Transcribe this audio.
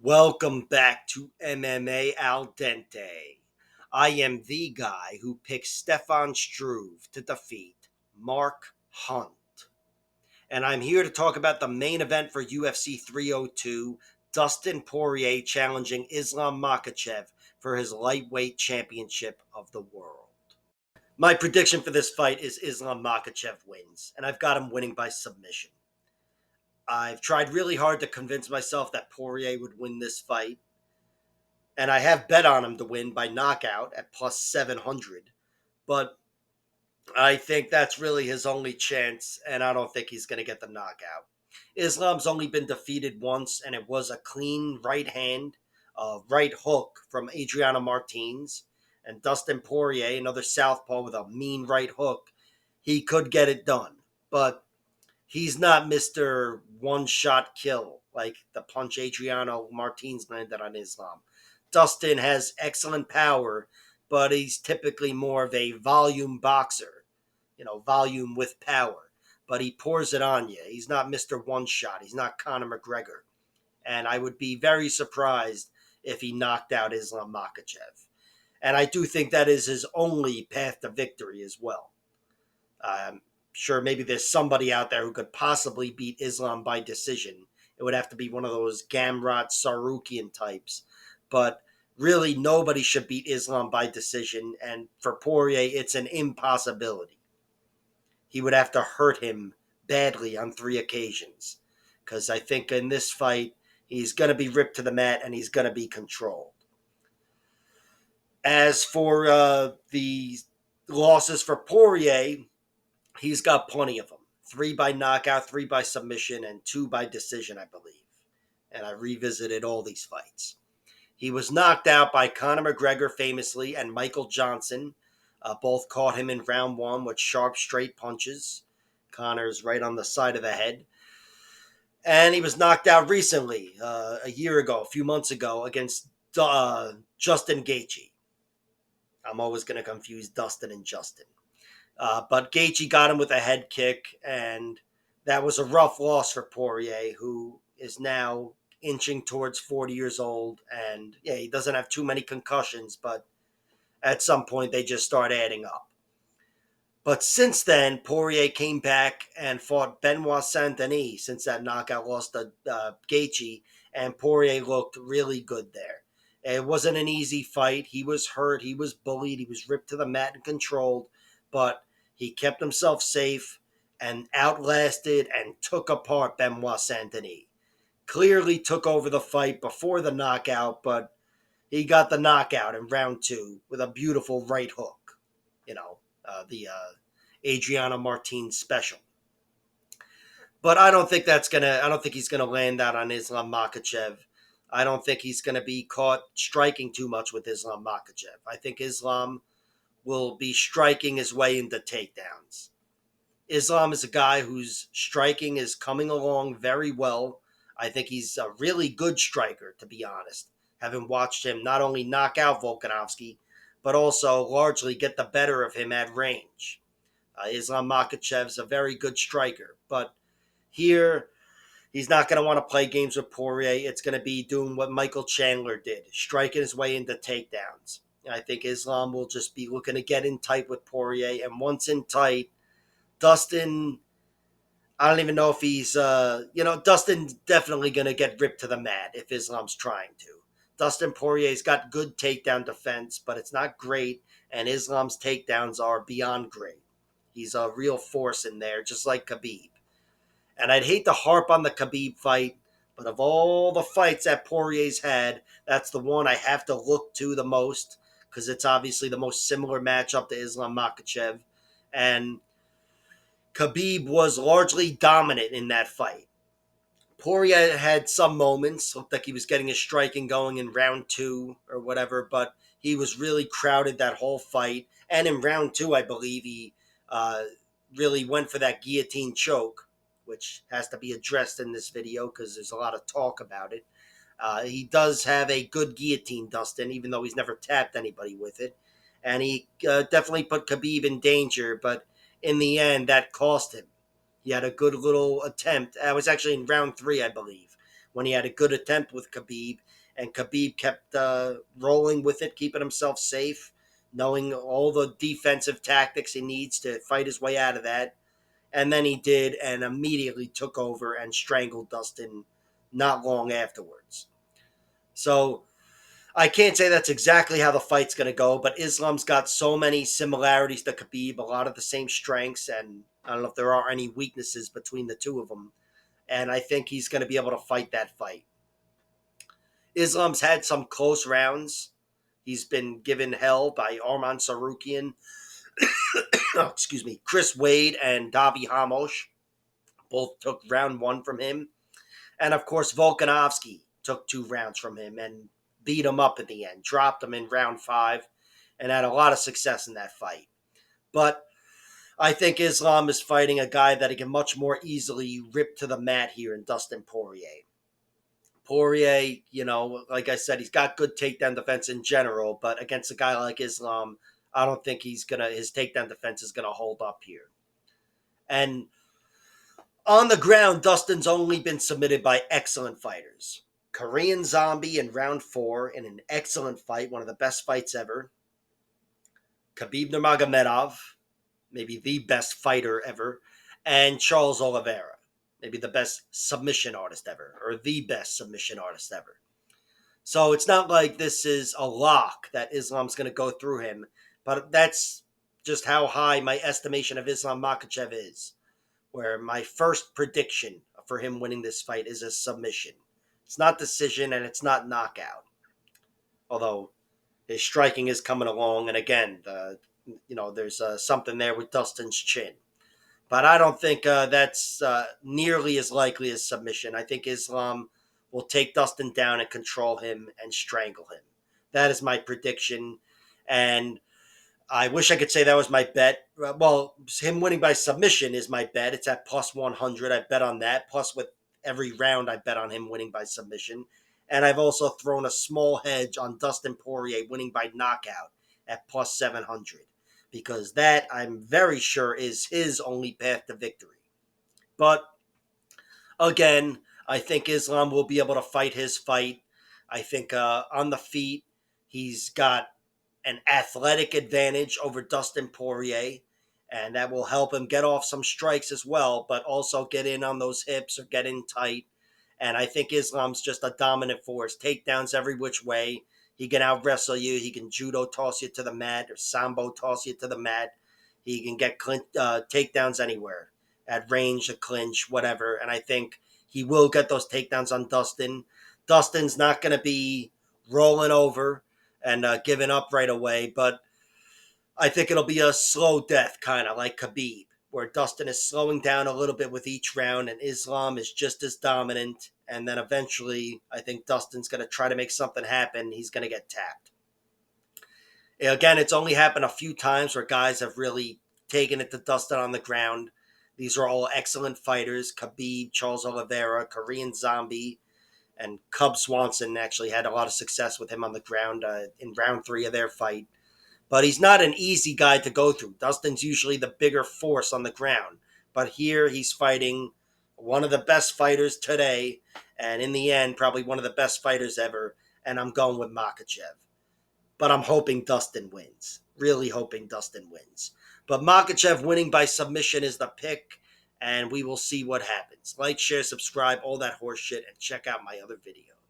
Welcome back to MMA Al Dente. I am the guy who picked Stefan Struve to defeat Mark Hunt. And I'm here to talk about the main event for UFC 302, Dustin Poirier challenging Islam Makhachev for his lightweight championship of the world. My prediction for this fight is Islam Makhachev wins, and I've got him winning by submission. I've tried really hard to convince myself that Poirier would win this fight, and I have bet on him to win by knockout at plus 700. But I think that's really his only chance, and I don't think he's going to get the knockout. Islam's only been defeated once, and it was a clean right hand, right hook from Adriano Martins. And Dustin Poirier, another southpaw with a mean right hook, he could get it done. But he's not Mr. One Shot Kill like the punch Adriano Martins landed on Islam. Dustin has excellent power, but he's typically more of a volume boxer, volume with power. But he pours it on you. He's not Mr. One Shot. He's not Conor McGregor. And I would be very surprised if he knocked out Islam Makhachev. And I do think that is his only path to victory as well. Sure, maybe there's somebody out there who could possibly beat Islam by decision. It would have to be one of those Gamrot Sarukian types. But really, nobody should beat Islam by decision. And for Poirier, it's an impossibility. He would have to hurt him badly on 3 occasions. Because I think in this fight, he's going to be ripped to the mat and he's going to be controlled. As for the losses for Poirier, he's got plenty of them. 3 by knockout, 3 by submission, and 2 by decision, I believe. And I revisited all these fights. He was knocked out by Conor McGregor famously and Michael Johnson. Both caught him in round 1 with sharp, straight punches. Conor's right on the side of the head. And he was knocked out recently, a year ago, a few months ago, against Justin Gaethje. I'm always going to confuse Dustin and Justin. But Gaethje got him with a head kick, and that was a rough loss for Poirier, who is now inching towards 40 years old. And yeah, he doesn't have too many concussions, but at some point they just start adding up. But since then, Poirier came back and fought Benoit Saint-Denis since that knockout loss to Gaethje, and Poirier looked really good there. It wasn't an easy fight. He was hurt. He was bullied. He was ripped to the mat and controlled, but he kept himself safe and outlasted and took apart Benoit Saint-Denis. Clearly took over the fight before the knockout, but he got the knockout in round 2 with a beautiful right hook. The Adriano Martins special. But I don't think he's gonna land that on Islam Makhachev. I don't think he's gonna be caught striking too much with Islam Makhachev. I think Islam will be striking his way into takedowns. Islam is a guy whose striking is coming along very well. I think he's a really good striker, to be honest. Having watched him not only knock out Volkanovski, but also largely get the better of him at range. Islam Makhachev's a very good striker, but here he's not going to want to play games with Poirier. It's going to be doing what Michael Chandler did, striking his way into takedowns. I think Islam will just be looking to get in tight with Poirier, and once in tight, Dustin, I don't even know if he's, Dustin's definitely going to get ripped to the mat if Islam's trying to. Dustin Poirier's got good takedown defense, but it's not great, and Islam's takedowns are beyond great. He's a real force in there, just like Khabib. And I'd hate to harp on the Khabib fight, but of all the fights that Poirier's had, that's the one I have to look to the most, because it's obviously the most similar matchup to Islam Makhachev. And Khabib was largely dominant in that fight. Poirier had some moments, looked like he was getting his striking going in round 2 or whatever, but he was really crowded that whole fight. And in round 2, I believe he really went for that guillotine choke, which has to be addressed in this video because there's a lot of talk about it. He does have a good guillotine, Dustin, even though he's never tapped anybody with it. And he definitely put Khabib in danger, but in the end, that cost him. He had a good little attempt. It was actually in round 3, I believe, when he had a good attempt with Khabib, and Khabib kept rolling with it, keeping himself safe, knowing all the defensive tactics he needs to fight his way out of that. And then he did, and immediately took over and strangled Dustin not long afterwards. So I can't say that's exactly how the fight's going to go, but Islam's got so many similarities to Khabib, a lot of the same strengths, and I don't know if there are any weaknesses between the two of them. And I think he's going to be able to fight that fight. Islam's had some close rounds. He's been given hell by Arman Sarukian, excuse me, Chris Wade, and Davi Hamosh. Both took round one from him. And of course, Volkanovski took 2 rounds from him and beat him up at the end, dropped him in round 5, and had a lot of success in that fight. But I think Islam is fighting a guy that he can much more easily rip to the mat here in Dustin Poirier. Poirier, like I said, he's got good takedown defense in general, but against a guy like Islam, I don't think his takedown defense is gonna hold up here. And on the ground, Dustin's only been submitted by excellent fighters. Korean Zombie in round 4 in an excellent fight, one of the best fights ever. Khabib Nurmagomedov, maybe the best fighter ever, and Charles Oliveira, maybe the best submission artist ever, or the best submission artist ever. So it's not like this is a lock that Islam's going to go through him, but that's just how high my estimation of Islam Makhachev is, where my first prediction for him winning this fight is a submission. It's not decision and it's not knockout. Although his striking is coming along, and again, there's something there with Dustin's chin. But I don't think that's nearly as likely as submission. I think Islam will take Dustin down and control him and strangle him. That is my prediction. And I wish I could say that was my bet. Well, him winning by submission is my bet. It's at plus 100. I bet on that. Plus, with every round, I bet on him winning by submission. And I've also thrown a small hedge on Dustin Poirier winning by knockout at plus 700, because that, I'm very sure, is his only path to victory. But again, I think Islam will be able to fight his fight. I think on the feet, he's got an athletic advantage over Dustin Poirier, and that will help him get off some strikes as well, but also get in on those hips or get in tight. And I think Islam's just a dominant force. Takedowns every which way. He can out wrestle you. He can judo toss you to the mat or sambo toss you to the mat. He can get takedowns anywhere at range, a clinch, whatever. And I think he will get those takedowns on Dustin. Dustin's not going to be rolling over and giving up right away, but I think it'll be a slow death, kind of like Khabib, where Dustin is slowing down a little bit with each round and Islam is just as dominant. And then eventually, I think Dustin's going to try to make something happen. He's going to get tapped. Again, it's only happened a few times where guys have really taken it to Dustin on the ground. These are all excellent fighters. Khabib, Charles Oliveira, Korean Zombie, and Cub Swanson actually had a lot of success with him on the ground in round 3 of their fight. But he's not an easy guy to go through. Dustin's usually the bigger force on the ground. But here he's fighting one of the best fighters today, and in the end, probably one of the best fighters ever. And I'm going with Makhachev. But I'm hoping Dustin wins. Really hoping Dustin wins. But Makhachev winning by submission is the pick, and we will see what happens. Like, share, subscribe, all that horse shit, and check out my other videos.